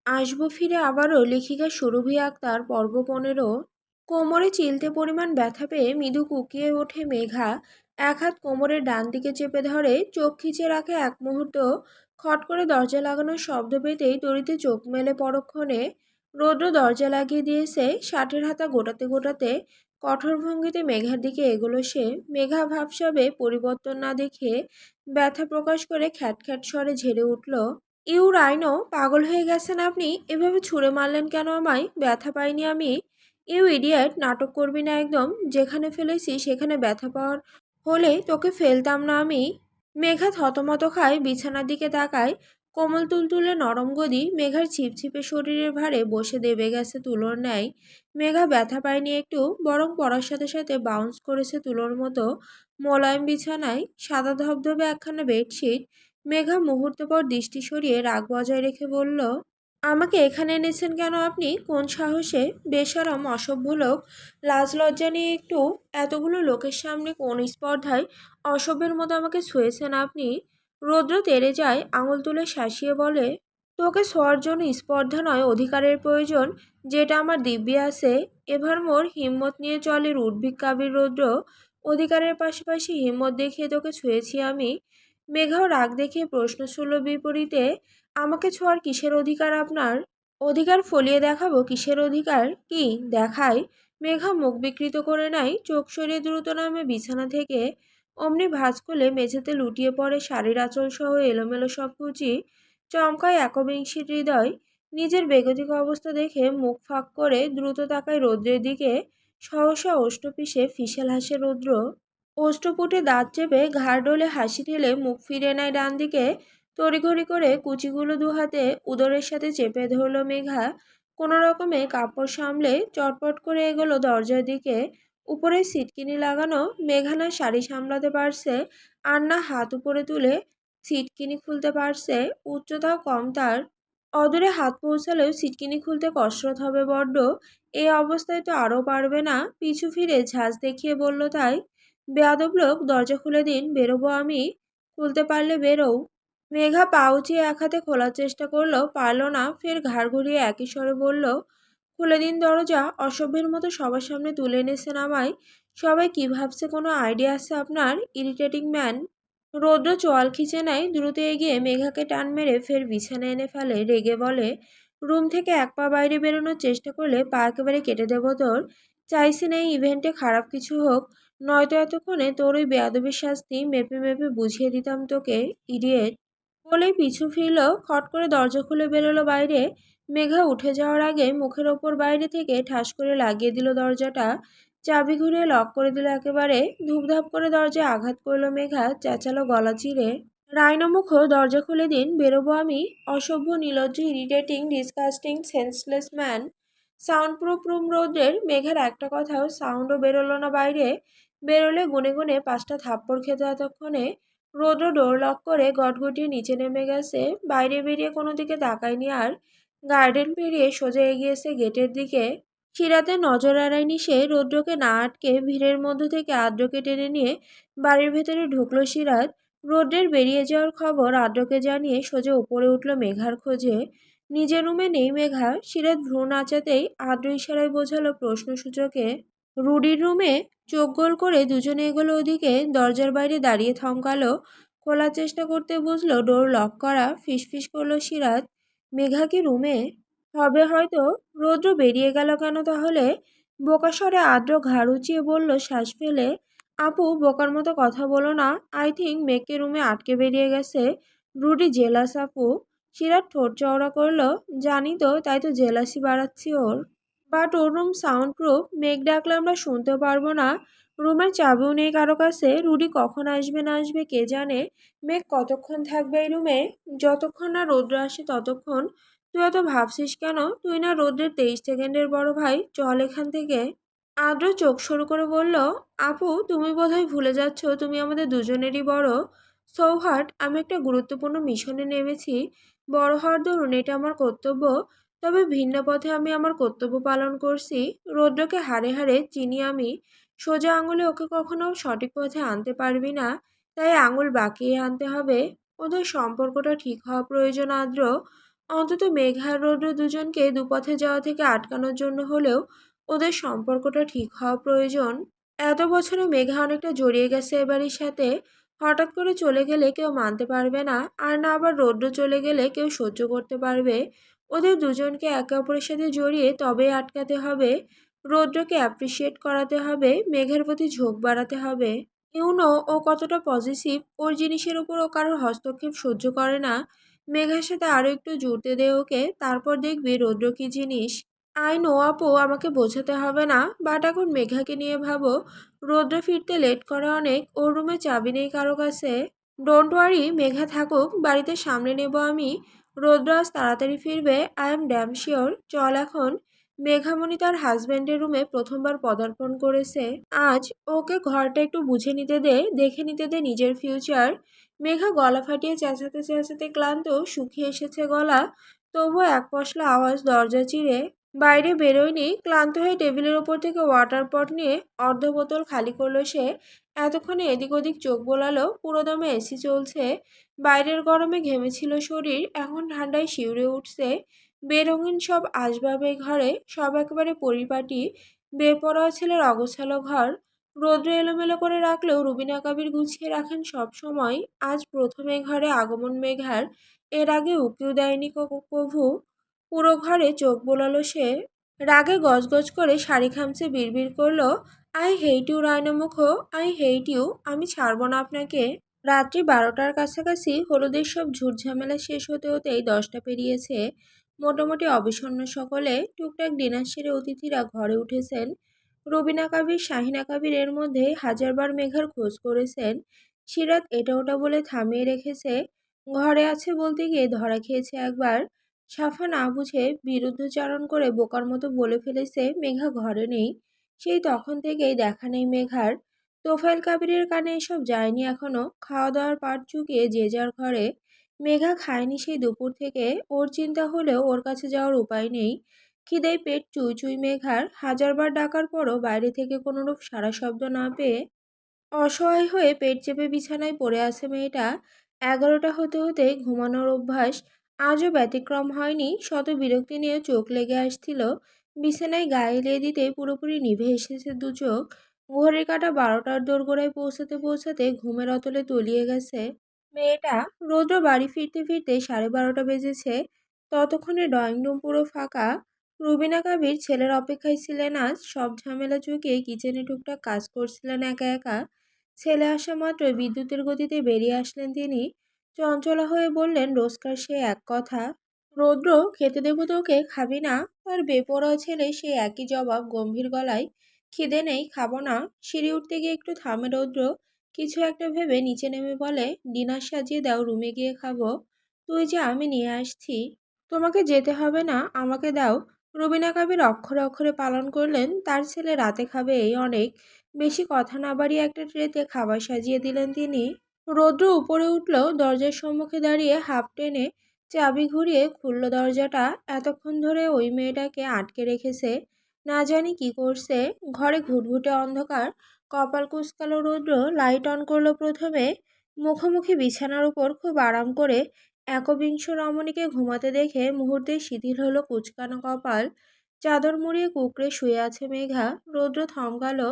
আসবো ফিরে আবারও লেখিকা সুরভি আক্তার পর্ব 15। কোমরে চিলতে পরিমাণ ব্যথা পেয়ে মৃদু কুকিয়ে ওঠে মেঘা। এক হাত কোমরের ডান দিকে চেপে ধরে চোখ খিচে রাখে এক মুহূর্ত। খট করে দরজা লাগানোর শব্দ পেতেই তড়িতে চোখ মেলে পরক্ষণে। রৌদ্র দরজা লাগিয়ে দিয়েছে, শার্টের হাতা গোটাতে গোটাতে কঠোর ভঙ্গিতে মেঘার দিকে এগোলো সে। মেঘা ভাবসাবে পরিবর্তন না দেখে ব্যথা প্রকাশ করে খ্যাট খ্যাট স্বরে ঝেড়ে উঠল, ইউ রাইনো, পাগল হয়ে গেছেন আপনি? এভাবে ছুঁড়ে মারলেন কেন আমায়? ব্যথা পাইনি আমি। ইউ ইডিয়েট, নাটক করবি না একদম। যেখানে ফেলেছি সেখানে ব্যথা পাওয়ার হলে তোকে ফেলতাম না আমি। মেঘা থতমত খায়, বিছানার দিকে তাকায়। কোমল তুলতুলে নরম গদি মেঘার ছিপছিপে শরীরের ভারে বসে দেবে গেছে তুলোর ন্যায়। মেঘা ব্যথা পায়নি একটু, বরং পড়ার সাথে সাথে বাউন্স করেছে তুলোর মতো মোলায়েম বিছানায়। সাদা ধবধবে একখানা বেডশিট। মেঘা মুহূর্ত পর দৃষ্টি সরিয়ে রাগ বজায় রেখে বলল, আমাকে এখানে এনেছেন কেন আপনি? কোন সাহসে? বেশরম অসভ্য লোক। লাজ লজ্জা নিয়ে একটু? এতগুলো লোকের সামনে কোন স্পর্ধায় অসভ্যের মতো আমাকে ছুঁয়েছেন আপনি? রৌদ্র তেড়ে যায়, আঙুল তুলে শাসিয়ে বলে, তোকে ছোঁয়ার জন্য স্পর্ধা নয়, অধিকারের প্রয়োজন, যেটা আমার দিব্যি আছে। এবার মোর হিম্মত নিয়ে চলে উদ্ভিদ কাবির রৌদ্র। অধিকারের পাশাপাশি হিম্মত দেখিয়ে তোকে ছুঁয়েছি আমি। মেঘাও রাগ দেখিয়ে প্রশ্ন ছুড়ল বিপরীতে, আমাকে ছোঁয়ার কিসের অধিকার আপনার? অধিকার ফলিয়ে দেখাবো কিসের অধিকার? কি দেখায়? মেঘা মুখ বিকৃত করে নাই, চোখ সরিয়ে দ্রুত নামে বিছানা থেকে। অমনি ভাঁজ খুলে মেঝেতে লুটিয়ে পড়ে শাড়ির আঁচল সহ এলোমেলো সব কুচি। চমকায় একবিংশির হৃদয়। নিজের বেগতিক অবস্থা দেখে মুখ ফাঁক করে দ্রুত তাকায় রৌদ্রের দিকে। সহসা ওষ্ঠ পিষে ফিসেল হাসে রৌদ্র। ওষ্ঠপুটে দাঁত চেপে ঘাড় ডলে হাসি ঠেলে মুখ ফিরে নেয় ডান দিকে। তড়িঘড়ি করে কুচিগুলো দুহাতে উদরের সাথে চেপে ধরল মেঘা। কোনো রকমে কাপড় সামলে চটপট করে এগোলো দরজার দিকে। উপরে সিটকিনি লাগানো, মেঘা না শাড়ি সামলাতে পারছে, আর না হাত উপরে তুলে সিটকিনি খুলতে পারছে। উচ্চতাও কম তার। অদূরে হাত পৌঁছালেও সিটকিনি খুলতে কসরত হবে বড্ড। এই অবস্থায় তো আরও পারবে না। পিছু ফিরে ঝাঁজ দেখিয়ে বলল তাই, বেয়াদব লোক, দরজা খুলে দিন, বেরোবো আমি। খুলতে পারলে বেরোও। মেঘা পা উঁচিয়ে এক হাতে খোলার চেষ্টা করলো, পারল না। ফের ঘাড় ঘুরিয়ে একই স্বরে বলল, খুলে দিন দরজা। অসভ্যের মতো সবার সামনে তুলে এনেছেন আমায়। সবাই কি ভাবছে, কোনো আইডিয়া আছে আপনার? Irritating man. রৌদ্র চোয়াল খিচে নেয়, দ্রুত এগিয়ে মেঘাকে টান মেরে ফের বিছানায় এনে ফেলে। রেগে বলে, রুম থেকে এক পা বাইরে বেরোনোর চেষ্টা করলে পা একেবারে কেটে দেবো তোর। চাইছি না এই ইভেন্টে খারাপ কিছু হোক, নয়তো এতক্ষণে তোর ওই বেয়াদবির শাস্তি মেপে মেপে বুঝিয়ে দিতাম তোকে, ইডিয়েট। বলেই পিছু ফিরল, খট করে দরজা খুলে বেরোলো বাইরে। মেঘা উঠে যাওয়ার আগে মুখের ওপর বাইরে থেকে ঠাস করে লাগিয়ে দিল দরজাটা। চাবি ঘুরিয়ে লক করে দিল একেবারে। ধূপধাপ করে দরজায় আঘাত করলো মেঘা, চেঁচালো গলা চিরে, রাইনো মুখো, দরজা খুলে দিন, বেরোবো আমি। অসভ্য, নির্লজ্জ, irritating, disgusting, senseless man. Sound proof room রৌদ্রের। মেঘার একটা কথাও সাউন্ডও বেরোলো না বাইরে। বেরোলে গুনে গুনে 5টা থাপ্পড় খেত এতক্ষণে। রৌদ্র ডোর লক করে গটগটিয়ে নিচে নেমে গেছে। বাইরে বেরিয়ে কোনো দিকে তাকায়নি আর। গার্ডেন পেরিয়ে সোজা এগিয়েছে গেটের দিকে। সিরাতে নজর এড়ায়নি সে। রৌদ্রকে না আটকে ভিড়ের মধ্য থেকে আদ্রকে টেনে নিয়ে বাড়ির ভেতরে ঢুকলো সিরাত। রৌদ্রের বেরিয়ে যাওয়ার খবর আদ্রকে জানিয়ে সোজা উপরে উঠল মেঘার খোঁজে। নিজের রুমে নেই মেঘা। সিরাত ভ্রু নাচাতেই আদ্র ইশারায় বোঝালো প্রশ্নসূচকে। রুডির রুমে। চোখ গোল করে দুজনে এগোলো ওদিকে। দরজার বাইরে দাঁড়িয়ে থমকালো। খোলার চেষ্টা করতে বুঝলো ডোর লক করা। ফিসফিস করলো সিরাত, মেঘা কি রুমে? হবে হয়তো। রৌদ্র বেরিয়ে গেল কেন তাহলে? বোকাস্বরে আদ্র ঘাড় উঁচিয়ে বলল শ্বাস ফেলে, আপু, বোকার মতো কথা বলো না। আই থিঙ্ক মেঘকে রুমে আটকে বেরিয়ে গেছে। রুডি জেলাস আপু। সিরাত ঠোঁট চওড়া করলো, জানি তো, তাই তো জেলাসি বাড়াচ্ছি ওর। বাট ওর রুম সাউন্ড প্রুফ, মেঘ ডাকলে আমরা শুনতে পারবো না। রুমের চাবিও নেই কারো কাছে। রুডি কখন আসবে না আসবে কে জানে। মেঘ কতক্ষণ থাকবে এই রুমে? যতক্ষণ না রৌদ্র আসে ততক্ষণ। তুই এত ভাবছিস কেন? তুই না রৌদ্রের 23 সেকেন্ডের বড় ভাই, চল এখান থেকে। আদ্র চোখ সরু করে বলল, আপু, তুমি বোধহয় ভুলে যাচ্ছ তুমি আমাদের দুজনেরই বড়। সৌহার্ড, আমি একটা গুরুত্বপূর্ণ মিশনে নেমেছি। বড় হওয়ার দরুন এটা আমার কর্তব্য। তবে ভিন্ন পথে আমি আমার কর্তব্য পালন করছি। রৌদ্রকে হাড়ে হাড়ে চিনি আমি। সোজা আঙুলে ওকে কখনো সঠিক পথে আনতে পারবি না, তাই আঙুল বাঁকিয়ে আনতে হবে। ওদের সম্পর্কটা ঠিক হওয়া প্রয়োজন আদ্র। অন্তত মেঘা আর রৌদ্র দুজনকে দুপথে যাওয়া থেকে আটকানোর জন্য হলেও ওদের সম্পর্কটা ঠিক হওয়া প্রয়োজন। এত বছরে মেঘা অনেকটা জড়িয়ে গেছে এ বাড়ির সাথে। হঠাৎ করে চলে গেলে কেউ মানতে পারবে না, আর না আবার রৌদ্র চলে গেলে কেউ সহ্য করতে পারবে। ওদের দুজনকে একে অপরের সাথে জড়িয়ে তবেই আটকাতে হবে। রৌদ্রকে অ্যাপ্রিসিয়েট করাতে হবে, মেঘের প্রতি ঝোঁক বাড়াতে হবে। ইউনো ও কতটা পজিটিভ, ওর জিনিসের উপর ও কারোর হস্তক্ষেপ সহ্য করে না। মেঘার সাথে আরো একটু জুড়তে দে ওকে, তারপর দেখবি রৌদ্র কি জিনিস। আই নো আপু, আমাকে বোঝাতে হবে না, বাট এখন মেঘাকে নিয়ে ভাবো। রৌদ্র ফিরতে লেট করে অনেক, ওর রুমে চাবি নেই কারো কাছে। ডোন্ট ওয়ারি, মেঘা থাকুক, বাড়িতে সামলে নেব আমি। রৌদ্র আজ তাড়াতাড়ি ফিরবে, আই এম ড্যাম শিওর। চল এখন। মেঘামণি তার হাজবেন্ডের রুমে প্রথমবার পদার্পণ করেছে আজ। ওকে ঘরটা একটু বুঝে নিতে দে, দেখে নিতে দে নিজের ফিউচার। মেঘা গলা ফাটিয়ে চেঁচাতে চেঁচাতে ক্লান্ত, শুকিয়ে এসেছে গলা। তবুও এক পশলা আওয়াজ দরজা চিরে বাইরে বেরোয়নি। ক্লান্ত হয়ে টেবিলের ওপর থেকে ওয়াটার পট নিয়ে অর্ধ বোতল খালি করলো সে। এতক্ষণে এদিক ওদিক চোখ বোলালো, পুরোদমে এসি চলছে। বাইরের গরমে ঘেমেছিল শরীর, এখন ঠান্ডায় শিউরে উঠছে। বেরঙিন সব আসবাবে ঘরে, সব একেবারে পরিপাটি। বেপরোয়া ছেলের অগোছালো ঘর। রৌদ্র এলোমেলো করে রাখলেও রুবিনা কাবির গুছিয়ে রাখেন সব সময়। আজ প্রথমে ঘরে আগমন মেঘার, এর আগে উকিও দেয়নি কভু। পুরো ঘরে চোখ বোলালো সে। রাগে গজগজ করে শাড়ি খামচে বিড়বিড় করলো, আই হেইট ইউ রায়নামুখ, আই হেইট ইউ, আমি ছাড়বো না আপনাকে। রাত্রি 12টার কাছাকাছি হলুদের সব ঝুটঝামেলা শেষ হতে হতেই 10টা পেরিয়েছে। মোটামুটি অবিষণ্ণ সকলে, টুকটাক ডিনার সেরে অতিথিরা ঘরে উঠেছেন। রুবিনা কাবির, শাহিনা কাবির এর মধ্যে হাজারবার মেঘার খোঁজ করেছেন। সিরাত এটা ওটা বলে থামিয়ে রেখেছে। ঘরে আছে বলতে গিয়ে ধরা খেয়েছে একবার। সাফা না বুঝে বিরুদ্ধচারণ করে বোকার মতো বলে ফেলেছে মেঘা ঘরে নেই। সেই তখন থেকেই দেখা নেই মেঘার। তোফায়েল কাবিরের কানে এসব যায়নি এখনো। খাওয়া দাওয়ার পাট চুকিয়ে যে যার ঘরে। মেঘা খায়নি সেই দুপুর থেকে, ওর চিন্তা হলেও ওর কাছে যাওয়ার উপায় নেই। খিদেয় পেট চুই চুই মেঘার, হাজারবার ডাকার পরও বাইরে থেকে কোনোরূপ সাড়া শব্দ না পেয়ে অসহায় হয়ে পেট চেপে বিছানায় পড়ে আছে মেয়েটা। 11টা হতে হতে ঘুমানোর অভ্যাস আজও ব্যতিক্রম হয়নি। শত বিরক্তি নিয়ে চোখ লেগে আসছিল। বিছানায় গায়ে এলিয়ে দিতে পুরোপুরি নিভে এসেছে দু চোখ। ঘড়ির কাঁটা 12টার দোরগোড়ায় পৌঁছাতে পৌঁছাতে ঘুমের অতলে তলিয়ে গেছে মেয়েটা। রৌদ্র বাড়ি ফিরতে ফিরতে 12:30 বেজেছে। ততক্ষণে ড্রয়িং রুম পুরো ফাঁকা। রুবিনা কাবির ছেলের অপেক্ষায় ছিলেন আজ। সব ঝামেলা চুকিয়ে কিচেনে টুকটাক কাজ করছিলেন একা একা। ছেলে আসা মাত্রই বিদ্যুতের গতিতে বেরিয়ে আসলেন তিনি। চঞ্চলা হয়ে বললেন রোজকার সে এক কথা, রৌদ্র খেতে দেবো তোকে, খাবি না? তার বেপরোয়া ছেলে সেই একই জবাব গম্ভীর গলায়, খিদে নেই, খাবো না। সিঁড়ি উঠতে গিয়ে একটু থামে রৌদ্র, কিছু একটা ভেবে নিচে নেমে বলে, ডিনার সাজিয়ে দাও, রুমে গিয়ে খাবো। তুই যে, আমি নিয়ে আসছি। তোমাকে যেতে হবে না, আমাকে দাও। রুবিনা কাবির অক্ষরে অক্ষরে পালন করলেন, তার ছেলে রাতে খাবে এই অনেক। বেশি কথা না বাড়িয়ে একটা ট্রেতে খাবার সাজিয়ে দিলেন তিনি। রৌদ্র উপরে উঠল, দরজার সম্মুখে দাঁড়িয়ে হাফ টেনে চাবি ঘুরিয়ে খুলল দরজাটা। এতক্ষণ ধরে ওই মেয়েটাকে আটকে রেখেছে, না জানি কি করছে। ঘরে ঘুটঘুটে অন্ধকার। কপাল কুঁচকালো রৌদ্র, লাইট অন করলো প্রথমে। মুখোমুখি বিছানার উপর খুব আরাম করে একবিংশ রমণীকে ঘুমাতে দেখে মুহূর্তে শিথিল হলো কুচকানো কপাল। চাদর মুড়িয়ে কুঁকড়ে শুয়ে আছে মেঘা। রৌদ্র থমকালো।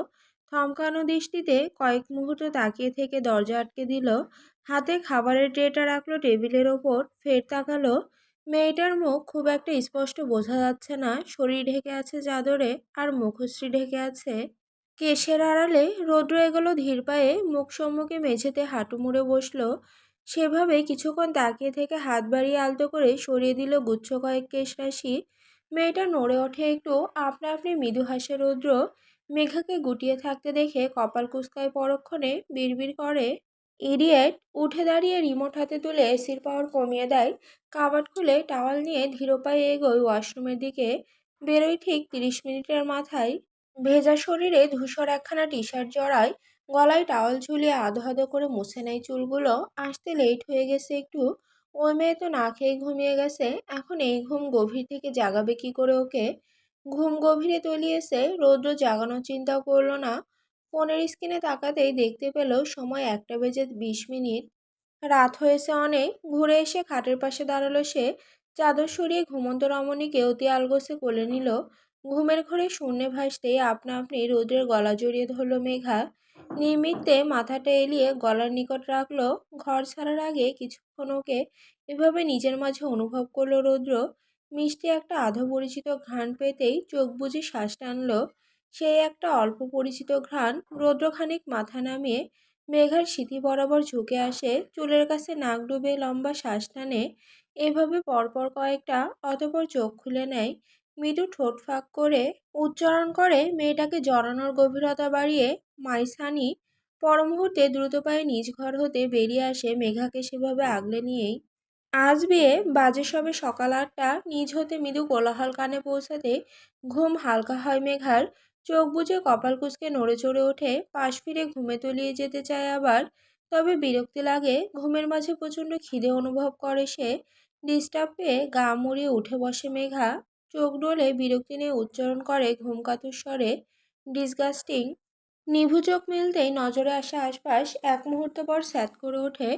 থমকানো দৃষ্টিতে কয়েক মুহূর্ত তাকিয়ে থেকে দরজা আটকে দিল। হাতে খাবারের ট্রেটা রাখলো টেবিলের ওপর, ফের তাকালো। মেয়েটার মুখ খুব একটা স্পষ্ট বোঝা যাচ্ছে না, শরীর ঢেকে আছে চাদরে, আর মুখশ্রী ঢেকে আছে কেশের আড়ালে। রৌদ্র এগোলো ধীর পায়ে, মুখ সম্মুখে মেঝেতে হাঁটু মুড়ে বসলো। সেভাবে কিছুক্ষণ তাকিয়ে থেকে হাত বাড়িয়ে আলতো করে সরিয়ে দিল গুচ্ছ কয়েক কেশ রাশি। মেয়েটা নড়ে ওঠে একটু, আপনা আপনি মৃদু হাসে রৌদ্র। মেঘাকে গুটিয়ে থাকতে দেখে কপাল কুঁচকায় পরক্ষণে, বিড়বিড় করে, ইডিয়েট। উঠে দাঁড়িয়ে রিমোট হাতে তুলে এসির পাওয়ার কমিয়ে দেয়। কাবাট খুলে টাওয়াল নিয়ে ধীর পায়ে এগোয় ওয়াশরুমের দিকে। বেরোয় ঠিক 30 মিনিটের মাথায়। ভেজা শরীরে ধূসর একখানা টি শার্ট জড়ায়, গলায় টাওয়াল ঝুলিয়ে আধো আধো করে মুছে নেয় চুলগুলো। আসতে লেট হয়ে গেছে একটু। ওই মেয়ে তো না খেয়ে ঘুমিয়ে গেছে, এখন এই ঘুম গভীর থেকে জাগাবে কি করে ওকে? ঘুম গভীরে তলিয়েছে, রৌদ্র জাগানোর চিন্তাও করলো না। ফোনের স্ক্রিনে তাকাতেই দেখতে পেল সময় 1টা বেজে 20 মিনিট। রাত হয়েছে অনেক। ঘুরে এসে খাটের পাশে দাঁড়ালো সে। চাদর সরিয়ে ঘুমন্ত রমণীকে অতি আলগোসে কোলে নিল। ঘুমের ঘোরে শূন্যে ভাসতেই আপনা আপনি রৌদ্রের গলা জড়িয়ে ধরল মেঘা। নিমিত্তে মাথাটা এলিয়ে গলার নিকট রাখলো। ঘর ছাড়ার আগে কিছুক্ষণ ওকে এভাবে নিজের মাঝে অনুভব করলো রৌদ্র। মিষ্টি একটা আধো পরিচিত ঘ্রাণ পেতেই চোখ বুজে শ্বাস টানলো। সেই একটা অল্প পরিচিত ঘ্রাণ। রৌদ্র খানিক মাথা নামিয়ে মেঘার সিঁথি বরাবর ঝুঁকে আসে, চুলের কাছে নাক ডুবে লম্বা শ্বাস টানে। এভাবে পরপর কয়েকটা, অতঃপর চোখ খুলে নেয়। মৃদু ঠোঁট ফাঁক করে উচ্চারণ করে মেয়েটাকে জড়ানোর গভীরতা বাড়িয়ে, মাই সানি। পর মুহূর্তে দ্রুত পায়ে নিজ ঘর হতে বেরিয়ে আসে মেঘাকে সেভাবে আগলে নিয়েই। আজ বিয়ে বাজে সবে সকাল ৮টা। নিজ হতে মৃদু কোলাহল কানে পৌঁছাতে ঘুম হালকা হয় মেঘার। চোখ বুজে কপাল কুঁচকে নড়ে চড়ে ওঠে, পাশ ফিরে ঘুমে তলিয়ে যেতে চায় আবার। তবে বিরক্তি লাগে, ঘুমের মাঝে প্রচণ্ড খিদে অনুভব করে সে। ডিস্টার্ব পেয়ে গা মুড়িয়ে উঠে বসে মেঘা। চোখ ডোলে বিরক্তি নিয়ে উচ্চারণ করে ঘুমকাতুর স্বরে, ডিসগাস্টিং। নিভু চোখ মেলতেই নজরে আসে আশপাশ, এক মুহূর্ত পর স্যাঁত করে ওঠে।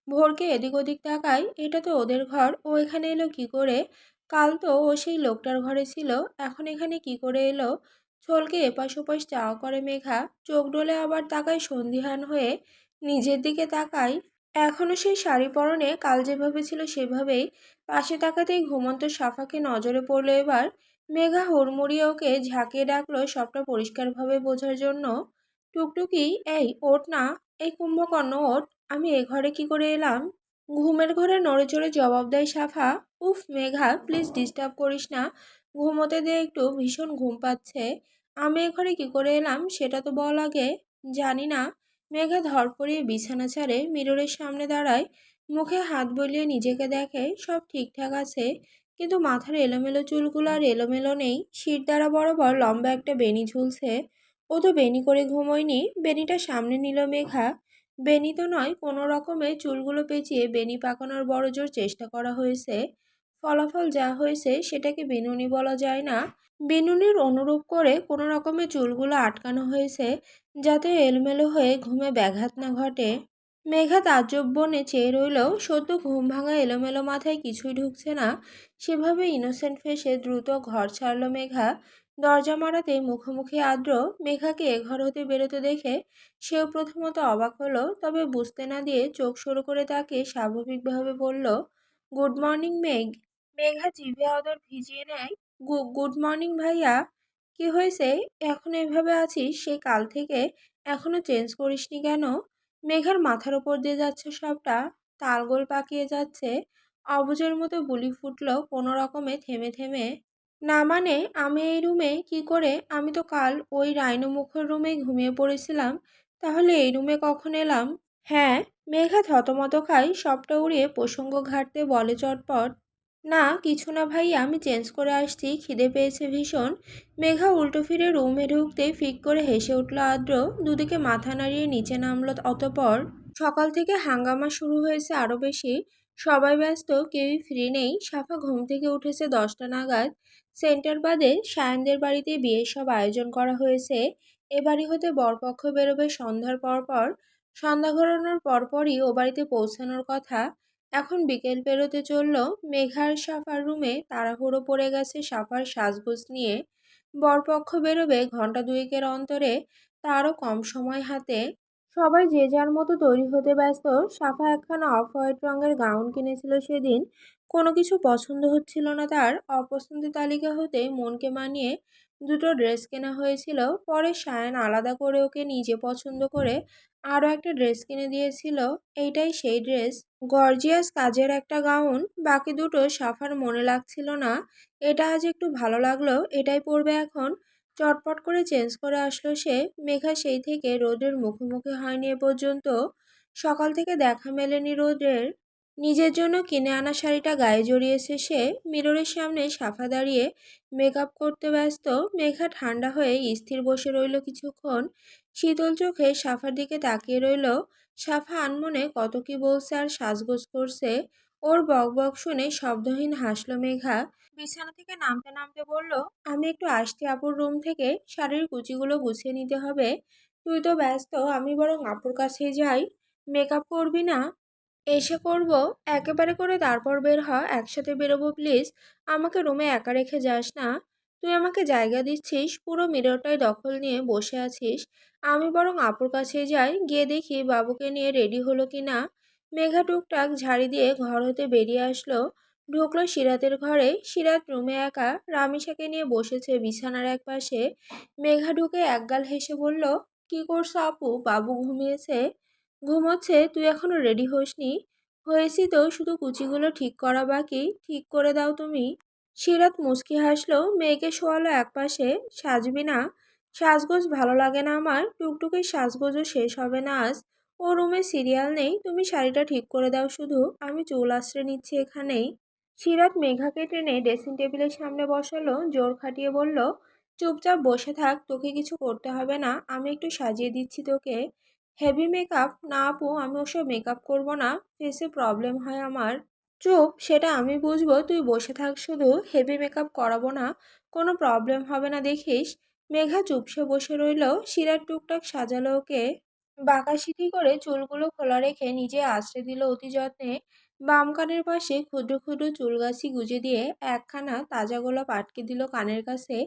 ভোরকে এদিক ওদিক তাকায়, এটা তো ওদের ঘর, ও এখানে এলো কি করে? কাল তো ও সেই লোকটার ঘরে ছিল, এখন এখানে কি করে এলো? ছলকে এপাশ ওপাশ চাওয়া করে মেঘা, চোখ ডোলে আবার তাকায় সন্দিহান হয়ে। নিজের দিকে তাকায়, এখনো সেই শাড়ি পরনে, কাল যেভাবে ছিল সেভাবেই। পাশে তাকাতেই ঘুমন্ত সাফাকে নজরে পড়লো এবার। মেঘা হুড়মুড়িয়ে ওকে ঝাঁকিয়ে ডাকলো সবটা পরিষ্কারভাবে বোঝার জন্য। টুকটুকি, এই ওঠ না। এই কুম্ভকর্ণ ওঠ। আমি এ ঘরে কি করে এলাম? ঘুমের ঘরে নড়ে চড়ে জবাব দেয় সাফা। উফ মেঘা, প্লিজ ডিস্টার্ব করিস না। ঘুমোতে দে একটু, ভীষণ ঘুম পাচ্ছে। আমি এ ঘরে কি করে এলাম সেটা তো বল আগে। জানি না। মেঘা ধরপড়িয়ে বিছানা ছাড়ে, মিররের সামনে দাঁড়ায়। মুখে হাত বুলিয়ে নিজেকে দেখে, সব ঠিকঠাক আছে। কিন্তু মাথার এলোমেলো চুলগুলো আর এলোমেলো নেই, শিরদাঁড়া বরাবর লম্বা একটা বেনি ঝুলছে। ও তো বেনি করে ঘুমোয়নি। বেনিটা সামনে নিল মেঘা। বেনি তো নয়, কোনো রকমে চুলগুলো পেঁচিয়ে বেনি পাকানোর বড় জোর চেষ্টা করা হয়েছে। ফলাফল যা হয়েছে সেটাকে বিনুনি বলা যায় না। বিনুনির অনুরূপ করে কোনো রকমে চুলগুলো আটকানো হয়েছে, যাতে এলোমেলো হয়ে ঘুমে ব্যাঘাত না ঘটে। মেঘা তাজ্জব বনে চেয়ে রইল। সদ্য ঘুম ভাঙা এলোমেলো মাথায় কিছুই ঢুকছে না। সেভাবে ইনোসেন্ট ফেসে দ্রুত ঘর ছাড়ল মেঘা। দরজা মারাতে মুখোমুখি আদ্র। মেঘাকে এ ঘর হতে বেরোতে দেখে সেও প্রথমত অবাক হলো, তবে বুঝতে না দিয়ে চোখ সরু করে তাকে স্বাভাবিকভাবে বলল, গুড মর্নিং মেঘ। মেঘা জিভে আদর ভিজিয়ে নেয়। গুড মর্নিং ভাইয়া। কি হয়েছে? এখন এভাবে আছিস সেই কাল থেকে, এখনো চেঞ্জ করিসনি কেন? মেঘার মাথার ওপর দিয়ে যাচ্ছে সবটা, তালগোল পাকিয়ে যাচ্ছে। অবুঝের মতো বুলি ফুটল কোনো রকমে থেমে থেমে। না মানে, আমি এই রুমে কি করে? আমি তো কাল ওই রাইনো মুখের রুমেই ঘুমিয়ে পড়েছিলাম। তাহলে এই রুমে কখন এলাম? হ্যাঁ। মেঘা থতমত খায়, সবটা উড়িয়ে প্রসঙ্গ ঘাটতে বলে চটপট, না কিছু না ভাইয়া, আমি চেঞ্জ করে আসছি, খিদে পেয়েছে ভীষণ। মেঘা উল্টো ফিরে রুমে ঢুকতেই ফিক করে হেসে উঠল আদ্র। দুদিকে মাথা নাড়িয়ে নিচে নামলো অতঃপর। সকাল থেকে হাঙ্গামা শুরু হয়েছে আরো বেশি। সবাই ব্যস্ত, কেউই ফ্রি নেই। সাফা ঘুম থেকে উঠেছে 10টা নাগাদ। সেন্টার বাদে সায়নদের বাড়িতে বিয়ের সব আয়োজন করা হয়েছে। এ বাড়ি হতে বরপক্ষ বেরোবে সন্ধ্যার পরপর। সন্ধ্যা ঘোরানোর পরপরই ও বাড়িতে পৌঁছানোর কথা। এখন বিকেল পেরোতে চলল। মেঘার সাফার রুমে তাড়াহুড়ো পড়ে গেছে সাফার সাজগোজ নিয়ে। বরপক্ষ বেরোবে ঘন্টা দুয়েকের অন্তরে, তারও কম সময় হাতে। সবাই যে যার মতো তৈরি হতে ব্যস্ত। সাফা একখানা অফ হোয়াইট রঙের গাউন কিনেছিল সেদিন। কোনো কিছু পছন্দ হচ্ছিল না তার। অপছন্দের তালিকা হতে মনকে মানিয়ে দুটো ড্রেস কেনা হয়েছিল। পরে সায়ান আলাদা করে ওকে নিজে পছন্দ করে আরও একটা ড্রেস কিনে দিয়েছিল। এইটাই সেই ড্রেস। গর্জিয়াস কাজের একটা গাউন। বাকি দুটো সাফার মনে লাগছিল না। এটা আজ একটু ভালো লাগলো, এটাই পরবে এখন। চটপট করে চেঞ্জ করে আসলো সে। মেঘা সেই থেকে রোদের মুখোমুখি হয়নি এ পর্যন্ত। সকাল থেকে দেখা মেলেনি রোদের। নিজের জন্য কিনে আনা শাড়িটা গায়ে জড়িয়েছে সে। মিররের সামনে সাফা দাঁড়িয়ে মেকআপ করতে ব্যস্ত। মেঘা ঠান্ডা হয়ে স্থির বসে রইল কিছুক্ষণ। শীতল চোখে সাফার দিকে তাকিয়ে রইল। সাফা আনমনে কত কি বলছে আর সাজগোজ করছে। ওর বকবক শুনে শব্দহীন হাসল মেঘা। বিছানা থেকে নামতে নামতে বলল, আমি একটু আসছি আপুর রুম থেকে, শাড়ির কুচিগুলো গুছিয়ে নিতে হবে। তুই তো ব্যস্ত, আমি বরং আপুর কাছে যাই। মেকআপ করবি না? এসে করব, একেবারে করে তারপর বের হ, একসাথে বেরোবো প্লিজ। আমাকে রুমে একা রেখে যাস না। তুই আমাকে জায়গা দিচ্ছিস, পুরো মিররটাই দখল নিয়ে বসে আছিস। আমি বরং আপুর কাছে যাই, গিয়ে দেখি বাবুকে নিয়ে রেডি হলো কি না। মেঘা টুকটাক ঝাড়ি দিয়ে ঘর হতে বেরিয়ে আসলো। ঢুকলো সিরাতের ঘরে। সিরাত রুমে একা রামিসাকে নিয়ে বসেছে বিছানার এক পাশে। মেঘা ঢুকে একগাল হেসে বলল, কি করছো আপু, বাবু ঘুমিয়েছে? ঘুমোচ্ছে? তুই এখনো রেডি হসনি? হয়েছি তো, শুধু কুচিগুলো ঠিক করা বাকি, ঠিক করে দাও তুমি। সিরাত মুচকি হাসলো, মেয়েকে শোয়ালো একপাশে। সাজবি না? সাজগোজ ভালো লাগে না আমার, টুকটুকে সাজগোজও শেষ হবে না আজ। ও রুমে সিরিয়াল নেই, তুমি শাড়িটা ঠিক করে দাও শুধু, আমি চুল আশ্রে নিচ্ছি এখানেই। সিরাত মেঘাকে টেনে ড্রেসিং টেবিলের সামনে বসালো, জোর খাটিয়ে বলল, চুপচাপ বসে থাক, তোকে কিছু করতে হবে না, আমি একটু সাজিয়ে দিচ্ছি তোকে। হেভি মেকআপ না আপু, আমি ওসব মেকআপ করবো না, ফেসে প্রবলেম হয় আমার। চুপ, সেটা আমি বুঝবো, তুই বসে থাক শুধু, হেভি মেকআপ করাবো না, কোনো প্রবলেম হবে না দেখিস। মেঘা চুপসে বসে রইল। সিরাত টুকটাক সাজালো ওকে। বাঁকাশিটি করে চুলগুলো খোলা রেখে নিজে আঁচড়ে দিল অতি যত্নে। বাম কানের পাশে ক্ষুদ্র ক্ষুদ্র চুলগাছি গুজে দিয়ে একখানা তাজা গোলাপ আটকে দিল কানের কাছে।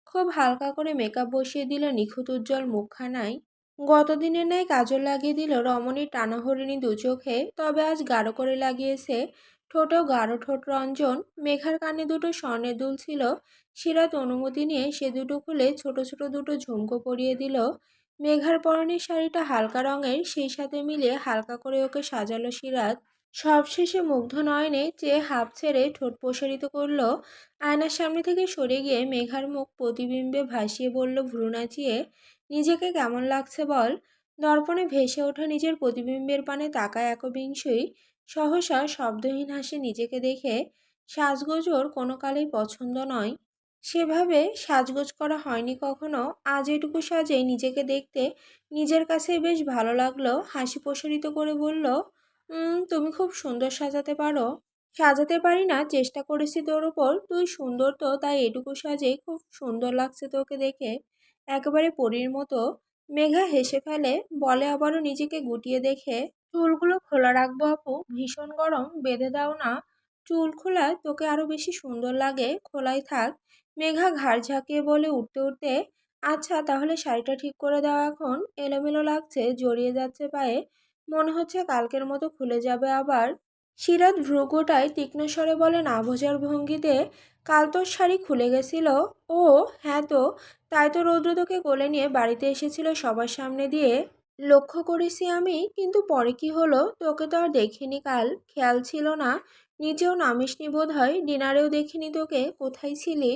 খুব হালকা করে মেকআপ বসিয়ে দিল নিখুঁত উজ্জ্বল মুখখানায়। গতদিনের ন্যায় কাজল লাগিয়ে দিল রমণীর টানাহরিণী দু চোখে, তবে আজ গাঢ় করে লাগিয়েছে। ঠোঁটেও গাঢ় ঠোঁট রঞ্জন। মেঘার কানে দুটো স্বর্ণের দুল ছিল। সিরাত অনুমতি নিয়ে সে দুটো খুলে ছোট ছোট দুটো ঝুমকো পরিয়ে দিল। মেঘার পরনের শাড়িটা হালকা রঙের, সেই সাথে মিলিয়ে হালকা করে ওকে সাজালো সিরাত। সবশেষে মুগ্ধ নয়নে চেয়ে হাঁপ ছেড়ে ঠোঁট প্রসারিত করল। আয়নার সামনে থেকে সরে গিয়ে মেঘার মুখ প্রতিবিম্বে ভাসিয়ে বলল ভ্রু নাচিয়ে, নিজেকে কেমন লাগছে বল। দর্পণে ভেসে ওঠা নিজের প্রতিবিম্বের পানে তাকায় একবিংশই। সহসা শব্দহীন হাসে নিজেকে দেখে। সাজগোজ ওর কোনো কালেই পছন্দ নয়। সেভাবে সাজগোজ করা হয়নি কখনো, আজ এটুকু সাজেই নিজেকে দেখতে নিজের কাছে বেশ ভালো লাগলো। হাসি প্রসারিত করে বলল, তুমি খুব সুন্দর সাজাতে পারো। সাজাতে পারি না, চেষ্টা করেছি তোর ওপর, তুই সুন্দর তো, তাই এটুকু সাজেই খুব সুন্দর লাগছে তোকে দেখে, একেবারে পরীর মতো। মেঘা হেসে ফেলে, বলে আবারও নিজেকে গুটিয়ে দেখে, চুলগুলো খোলা রাখবো আপু, ভীষণ গরম, বেঁধে দাও না। চুল খোলায় তোকে আরো বেশি সুন্দর লাগে, খোলাই থাক। মেঘা ঘাড় ঝাঁকিয়ে বলে উঠতে উঠতে, আচ্ছা তাহলে শাড়িটা ঠিক করে দাও এখন, এলোমেলো লাগছে, জড়িয়ে যাচ্ছে পায়ে, মনে হচ্ছে কালকের মতো খুলে যাবে আবার। সিরাত ভ্রুকুটায় তীক্ষ্ণ স্বরে বলে না বোঝার ভঙ্গিতে, কাল তোর শাড়ি খুলে গেছিল? ও হ্যাঁ তো, তাই তো রৌদ্র তোকে কোলে নিয়ে বাড়িতে এসেছিল সবার সামনে দিয়ে। লক্ষ্য করেছি আমি, কিন্তু পরে কি হলো, তোকে তো আর দেখিনি কাল, খেয়াল ছিল না। নিচেও নামিসনি বোধ হয়, ডিনারেও দেখিনি তোকে, কোথায় ছিলি?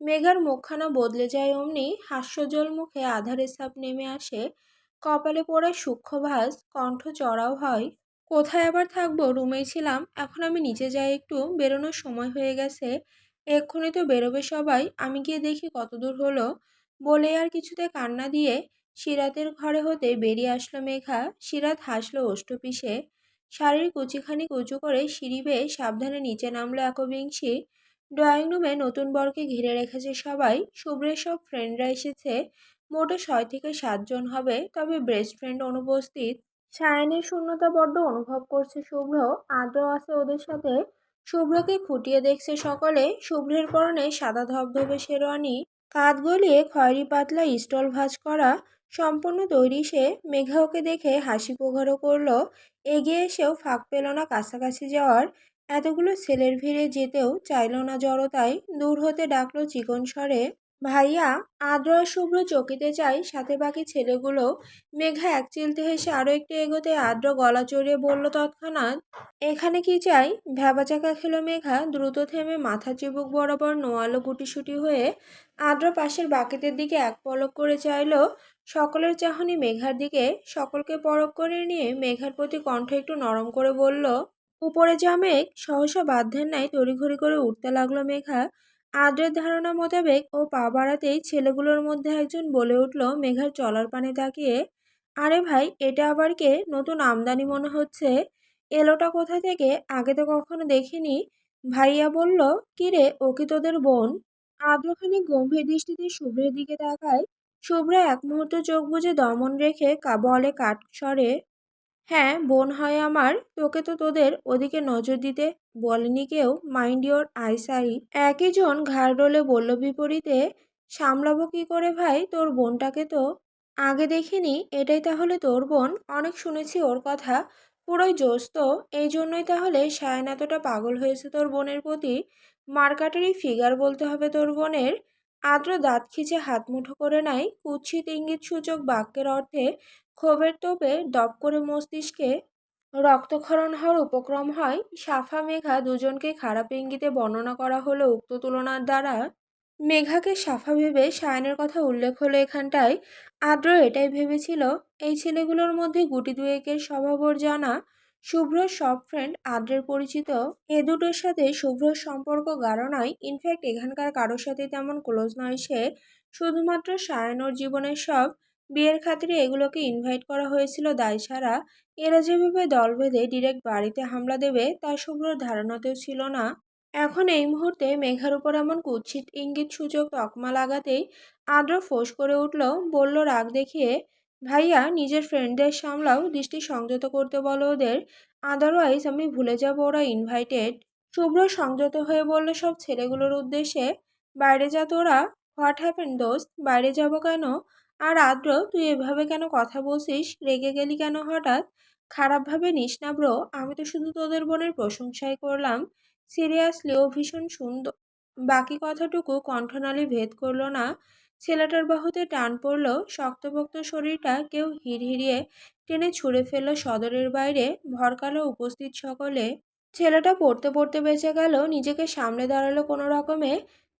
মেঘার মুখখানা বদলে যায় অমনি, হাস্যজ্জ্বল মুখে আধারের ছাপ নেমে আসে। কপালে পড়ে সূক্ষ্ম ভাঁজ, কণ্ঠ চড়াও হয়। কোথায় আবার থাকবো, রুমেই ছিলাম, এখন আমি নিচে যাই একটু, বেরোনোর সময় হয়ে গেছে। এক্ষুনি তো বেরোবে সবাই, আমি গিয়ে দেখি কত দূর হলো। বলে আর কিছুতে কান্না দিয়ে সিরাতের ঘরে হতে বেরিয়ে আসলো মেঘা। সিরাত হাসলো ওষ্ঠপিষে। শাড়ির কুচিখানি কুচু করে সিঁড়ি বেয়ে সাবধানে নিচে নামলো একবিংশী। ড্রয়িং রুমে নতুন বরকে ঘিরে রেখেছে সবাই। শুভ্রের সব ফ্রেন্ডরা এসেছে। মোটে 6 থেকে 7 জন হবে, তবে বেস্ট ফ্রেন্ড অনুপস্থিত। সায়ানের শূন্যতা বড্ড অনুভব করছে শুভ্র। আদ্র আছে ওদের সাথে। শুভ্রকে খুঁটিয়ে দেখছে সকলে। শুভ্রের পরনে সাদা ধবধবে শেরওয়ানি, কাঁধ গলিয়ে খয়েরি পাতলা স্টল ভাঁজ করা, সম্পূর্ণ তৈরি সে। মেঘা ওকে দেখে হাসি প্রগাঢ় করল। এগিয়ে এসেও ফাঁক পেল না কাছাকাছি যাওয়ার। এতগুলো ছেলের ভিড়ে যেতেও চাইল না জড়তায়। দূর হতে ডাকলো চিকন স্বরে, ভাইয়া। আদ্র আর শুভ্র চকিতে চাই, সাথে বাকি ছেলেগুলো। মেঘা এক চিলতে হেসে আরো একটু এগোতে আদ্র গলা চড়িয়ে বলল তৎক্ষণাৎ, এখানে কি চাই? ভ্যাবাচাকা খেলো মেঘা, দ্রুত থেমে মাথা চিবুক বরাবর নোয়ালো গুটিসুটি হয়ে। আদ্র পাশের বাকেটের দিকে এক পলক করে চাইল। সকলের চাহনি মেঘার দিকে। সকলকে পরখ করে নিয়ে মেঘার প্রতি কণ্ঠ একটু নরম করে বলল, উপরে যা মেঘ। সহসা বাধ্যের ন্যায় তড়িঘড়ি করে উঠতে লাগলো মেঘা। আদ্রের ধারণা মোতাবেক ও পা বাড়াতেই ছেলেগুলোর মধ্যে একজন বলে উঠল মেঘার চলার পানে তাকিয়ে, আরে ভাই, এটা আবার কে, নতুন আমদানি মনে হচ্ছে। এলোটা কোথা থেকে, আগে তো কখনো দেখিনি। ভাইয়া বলল, কিরে, ও কি তোদের বোন? আদ্রখানি গম্ভীর দৃষ্টিতে শুভ্রের দিকে তাকায়। শুভ্র এক মুহূর্ত চোখ বুজে দমন রেখে বলে কাঠ স্বরে, হ্যাঁ, বোন হয় আমার। তোকে তো তোদের ওদিকে নজর দিতে বলেনি কেউ। Mind your eyesight. একই জন ঘাড় রোলে বলল বিপরীতে। সামলাবো কি করে ভাই, তোর বোনটাকে তো আগে দেখিনি। এটাই তাহলে তোর বোন? অনেক শুনেছি ওর কথা। পুরোই জোশ তো। এই জন্যই তাহলে সায়ন এতটা পাগল হয়েছে তোর বোনের প্রতি। মার্কাটারি ফিগার বলতে হবে তোর বোনের। আদ্র দাঁত খিচে হাত মুঠো করে নেয়, কুৎসিত ইঙ্গিত সূচক বাক্যের অর্থে ক্ষোভের তোপে দপ করে মস্তিষ্কে রক্তক্ষরণ হওয়ার উপক্রম হয়। সাফা মেঘা দুজনকে খারাপ ইঙ্গিতে বর্ণনা করা হলো উক্ত তুলনার দ্বারা। মেঘাকে সাফা ভেবে সায়নের কথা উল্লেখ হলো এখানটায়। আদ্র এটাই ভেবেছিল, এই ছেলেগুলোর মধ্যে গুটি দুয়েকের স্বভাব ওর জানা। শুভ্রর সব ফ্রেন্ড আদ্রের পরিচিত। এ দুটোর সাথে শুভ্রর সম্পর্ক গাঢ় নয়। ইনফ্যাক্ট এখানকার কারোর সাথে তেমন ক্লোজ নয় সে। শুধুমাত্র সায়ন ওর জীবনের সব। বিয়ের খাতিরে এগুলোকে ইনভাইট করা হয়েছিল দায় ছাড়া। এরা যেভাবে দল বেঁধে ডিরেক্ট বাড়িতে হামলা দেবে তা শুভ্রর ধারণাতেও ছিল না। এখন এই মুহূর্তে মেঘার উপর এমন কুৎসিত ইঙ্গিত সূচক তকমা লাগাতেই আদ্র ফোঁস করে উঠল, বলল রাগ দেখিয়ে, ভাইয়া নিজের ফ্রেন্ডদের সামলাও, দৃষ্টি সংযত করতে বলো ওদের। আদারওয়াইজ আমি ভুলে যাব ওরা ইনভাইটেড। শুভ্র সংযত হয়ে বলল সব ছেলেগুলোর উদ্দেশ্যে, বাইরে যা তোরা। হোয়াট হ্যাপেন দোস্ত, বাইরে যাব কেন? আর আদ্র তুই এভাবে কেন কথা বলছিস? রেগে গেলি কেন হঠাৎ? খারাপভাবে নিস না ব্রো, আমি তো শুধু তোদের বোনের প্রশংসাই করলাম। সিরিয়াসলি ও ভীষণ সুন্দর। বাকি কথাটুকু কণ্ঠনালী ভেদ করলো না। ছেলেটার বাহুতে টান পড়ল, শক্তপোক্ত শরীরটা কেউ হিড়হিড়িয়ে টেনে ছুঁড়ে ফেলল সদরের বাইরে। ভরকালো উপস্থিত সকলে। ছেলেটা পড়তে পড়তে বেঁচে গেল, নিজেকে সামলে দাঁড়ালো কোনো রকমে।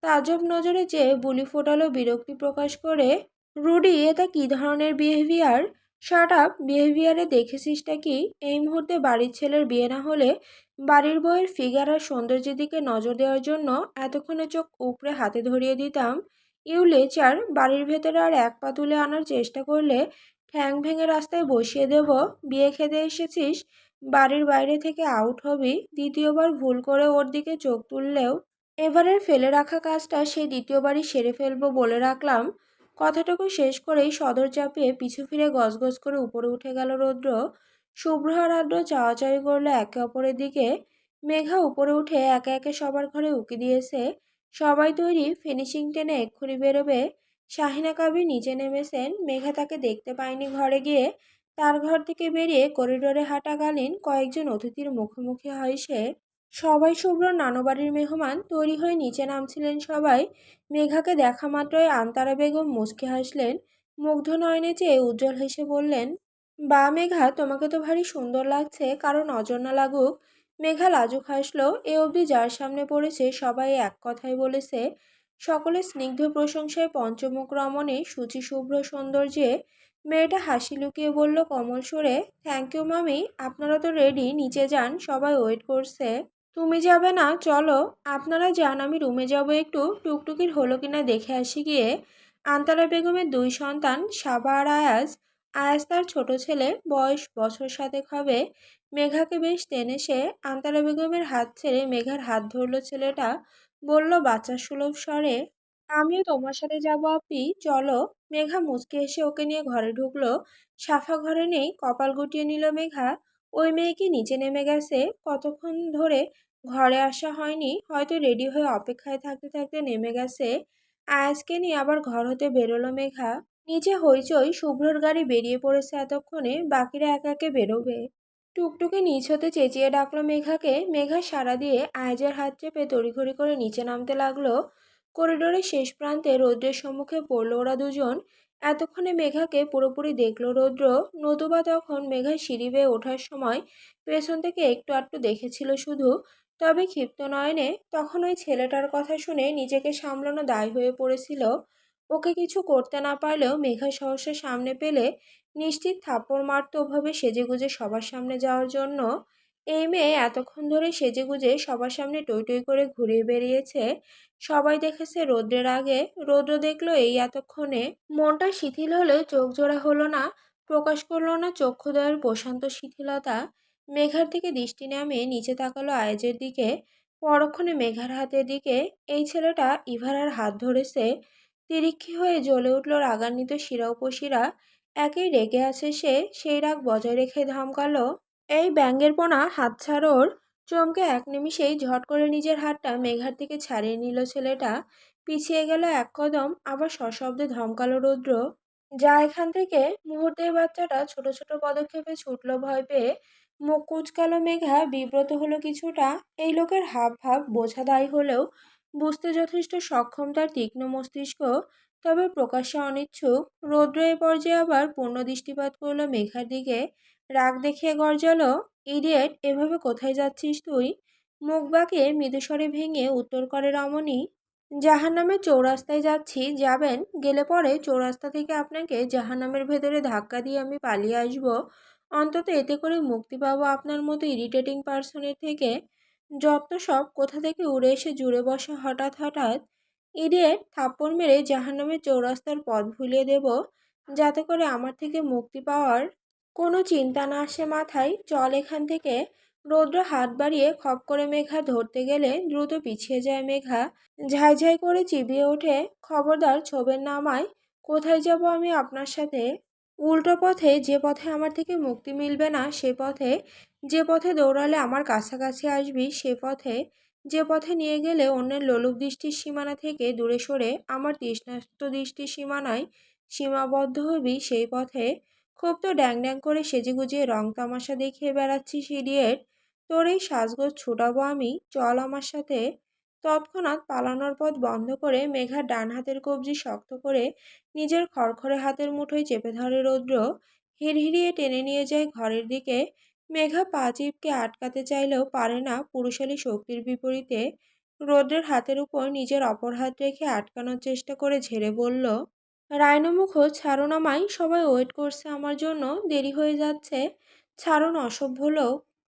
তাজ্জব নজরে চেয়ে বুলি ফোটালো বিরক্তি প্রকাশ করে, রুডি এটা কী ধরনের বিহেভিয়ার? Shut up. বিহেভিয়ারে দেখেছিসটা কি? এই মুহূর্তে বাড়ির ছেলের বিয়ে না হলে বাড়ির বউয়ের ফিগার আর সৌন্দর্যের দিকে নজর দেওয়ার জন্য এতক্ষণে চোখ উপড়ে হাতে ধরিয়ে দিতাম। ইউ লেচার, বাড়ির ভেতরে আর এক পা তুলে আনার চেষ্টা করলে ঠ্যাং ভেঙে রাস্তায় বসিয়ে দেব। বিয়ে খেতে এসেছিস, বাড়ির বাইরে থেকে আউট হবি। দ্বিতীয়বার ভুল করে ওর দিকে চোখ তুললেও এবারের ফেলে রাখা কাজটা সেই দ্বিতীয়বারই সেরে ফেলবো বলে রাখলাম। কথাটুকু শেষ করেই সদর চাপিয়ে পিছু ফিরে গজগজ করে উপরে উঠে গেল রৌদ্র। শুভ্র আর আদ্র চাওয়াচাওয়ি করলো একে অপরের দিকে। মেঘা উপরে উঠে একে একে সবার ঘরে উকি দিয়েছে। সবাই তৈরি, ফিনিশিং টেনে এক্ষুনি বেরোবে। শাহিনা কাবির নিচে নেমেছেন, মেঘা তাকে দেখতে পায়নি ঘরে গিয়ে। তার ঘর থেকে বেরিয়ে করিডোরে হাঁটাকালীন কয়েকজন অতিথির মুখোমুখি হয় সে। সবাই শুভ্রর নানবাড়ির মেহমান, তৈরি হয়ে নিচে নামছিলেন সবাই। মেঘাকে দেখা মাত্রই আন্তারা বেগম মুচকি হাসলেন। মুগ্ধ নয়নে চেয়ে উজ্জ্বল হেসে বললেন, বা মেঘা, তোমাকে তো ভারী সুন্দর লাগছে, কারণ নজর না লাগুক। মেঘা লাজুক হাসলো। এ অবধি যার সামনে পড়েছে সবাই এক কথাই বলেছে। সকলে স্নিগ্ধ প্রশংসায় পঞ্চমুখ রমণে শুচি শুভ্র সৌন্দর্যে। মেয়েটা হাসি লুকিয়ে বলল কমল সুরে, থ্যাংক ইউ মামি। আপনারা তো রেডি, নিচে যান, সবাই ওয়েট করছে। তুমি যাবে না? চলো। আপনারা যান, আমি রুমে যাব একটু টুকটুকির হলো কিনা দেখে আসি গিয়ে। আন্তারা বেগমের দুই সন্তান সাবা আর আয়াজ। আয়াজ তার ছোট ছেলে, বয়স বছর সাতেক হবে। মেঘাকে বেশ টেনে সে। আন্তারা বেগমের হাত ছেড়ে মেঘার হাত ধরল ছেলেটা। বলল বাচ্চা সুলভ স্বরে, আমিও তোমার সাথে যাবো আপি, চলো। মেঘা মুচকে এসে ওকে নিয়ে ঘরে ঢুকলো। সাফা ঘরে নেই, কপাল গুটিয়ে নিল মেঘা। ওই মেয়ে কি নিচে নেমে গেছে? কতক্ষণ ধরে ঘরে আসা হয়নি, হয়তো রেডি হয়ে অপেক্ষায় থাকতে থাকতে নেমে গেছে। আয়াজকে নিয়ে আবার ঘর হতে বেরোলো মেঘা। নিচে হইচই, শুভ্রর গাড়ি বেরিয়ে পড়েছে এতক্ষণে, বাকিরা একে একে বেরোবে। টুকটুকি নিচ হতে চেঁচিয়ে ডাকলো মেঘাকে। মেঘা সাড়া দিয়ে আয়াজের হাত চেপে তড়িঘড়ি করে নিচে নামতে লাগলো। করিডোরের শেষ প্রান্তে রৌদ্রের সম্মুখে পড়লো ওরা দুজন। এতক্ষণে মেঘাকে পুরোপুরি দেখলো রৌদ্র। নতুবা তখন মেঘা সিঁড়ি বেয়ে ওঠার সময় পেছন থেকে একটু আধটু দেখেছিল শুধু। তবে ক্ষিপ্ত নয়নে তখন ওই ছেলেটার কথা শুনে নিজেকে সামলানো দায় হয়ে পড়েছিল। ওকে কিছু করতে না পারলেও মেঘা সহসা সামনে পেলে নিশ্চিত থাপ্পড় মারত ওভাবে সেজেগুজে সবার সামনে যাওয়ার জন্য। এই মেয়ে এতক্ষণ ধরে সেজেগুজে সবার সামনে টই টই করে ঘুরিয়ে বেরিয়েছে। সবাই দেখেছে রৌদ্রের আগে, রৌদ্র দেখলো এই এতক্ষণে। মনটা শিথিল হলেও চোখ জোড়া হলো না, প্রকাশ করলো না চক্ষুদয়ের প্রশান্ত শিথিলতা। মেঘার থেকে দৃষ্টি নামিয়ে নিচে তাকালো আয়েজের দিকে, পরক্ষণে মেঘার হাতের দিকে। এই ছেলেটা ইভারার হাত ধরেছে। তিরিক্ষি হয়ে জ্বলে উঠল রাগান্বিত শিরা উপশিরা। একেই রেগে আছে সে, সেই রাগ বজায় রেখে ধমকালো, এই ব্যাঙের পোনা হাত ছাড়োর। চমকে এক নিমিষেই ঝট করে নিজের হাতটা মেঘার থেকে ছাড়িয়ে নিল ছেলেটা। পিছিয়ে গেল এক কদম, আবার সশব্দে ধমকালো রৌদ্র, যা এখান থেকে। মুহূর্তেই বাচ্চাটা ছোট ছোট পদক্ষেপে ছুটল ভয় পেয়ে। মুখ কুচকালো মেঘা, বিব্রত হলো কিছুটা। এই লোকের হাব ভাব বোঝা দায় হলেও বুঝতে যথেষ্ট সক্ষম তার তীক্ষ্ণ মস্তিষ্ক। তবে প্রকাশ্যে অনিচ্ছুক। রৌদ্র এ পর্যায়ে আবার পূর্ণ দৃষ্টিপাত করলো মেঘার দিকে। রাগ দেখিয়ে গর্জালো, ইডিয়েট, এভাবে কোথায় যাচ্ছিস তুই? মুখ বাঁকিয়ে মৃদুস্বরে ভেঙে উত্তর করে রমণী, জাহান্নামের চৌরাস্তায় যাচ্ছি। যাবেন? গেলে পরে চৌরাস্তা থেকে আপনাকে জাহান্নামের ভেতরে ধাক্কা দিয়ে আমি পালিয়ে আসব। অন্তত এতে করে মুক্তি পাবো আপনার মতো ইরিটেটিং পার্সনের থেকে। যত সব কোথা থেকে উড়ে এসে জুড়ে বসে হঠাৎ হঠাৎ। ইডিয়েট, থাপ্পড় মেরে জাহান্নামের চৌরাস্তার পথ ভুলিয়ে দেব, যাতে করে আমার থেকে মুক্তি পাওয়ার কোনো চিন্তা না আসে মাথায়। চল এখান থেকে। রৌদ্র হাত বাড়িয়ে খপ করে মেঘা ধরতে গেলে দ্রুত পিছিয়ে যায় মেঘা। ঝাই করে চিবিয়ে ওঠে, খবরদার ছোবেন না আমায়। কোথায় যাব আমি আপনার সাথে? উল্টো পথে, যে পথে আমার থেকে মুক্তি মিলবে না সে পথে। যে পথে দৌড়ালে আমার কাছাকাছি আসবি সে পথে। যে পথে নিয়ে গেলে অন্যের লোলুপ দৃষ্টির সীমানা থেকে দূরে সরে আমার তৃষ্ণার্ত দৃষ্টির সীমানায় সীমাবদ্ধ হবি সেই পথে। খুব তো ড্যাং ড্যাং করে সেজেগুজে রং তামাশা দেখিয়ে বেড়াচ্ছিস ইডিয়েট। তোর এই সাজগোজ ছুটাবো আমি, চল আমার সাথে। তৎক্ষণাৎ পালানোর পথ বন্ধ করে মেঘার ডান হাতের কবজি শক্ত করে নিজের খড়খড়ে হাতের মুঠোয় চেপে ধরে রৌদ্র। হিড়হিড়িয়ে টেনে নিয়ে যায় ঘরের দিকে। মেঘা পা চিপকে আটকাতে চাইলেও পারে না পুরুষালী শক্তির বিপরীতে। রৌদ্রের হাতের উপর নিজের অপর হাত রেখে আটকানোর চেষ্টা করে ঝেড়ে বলল, রায়না মুখো, ছাড়ুন আমায়, সবাই ওয়েট করছে আমার জন্য, দেরি হয়ে যাচ্ছে। ছাড়ুন অসভ্য লোক।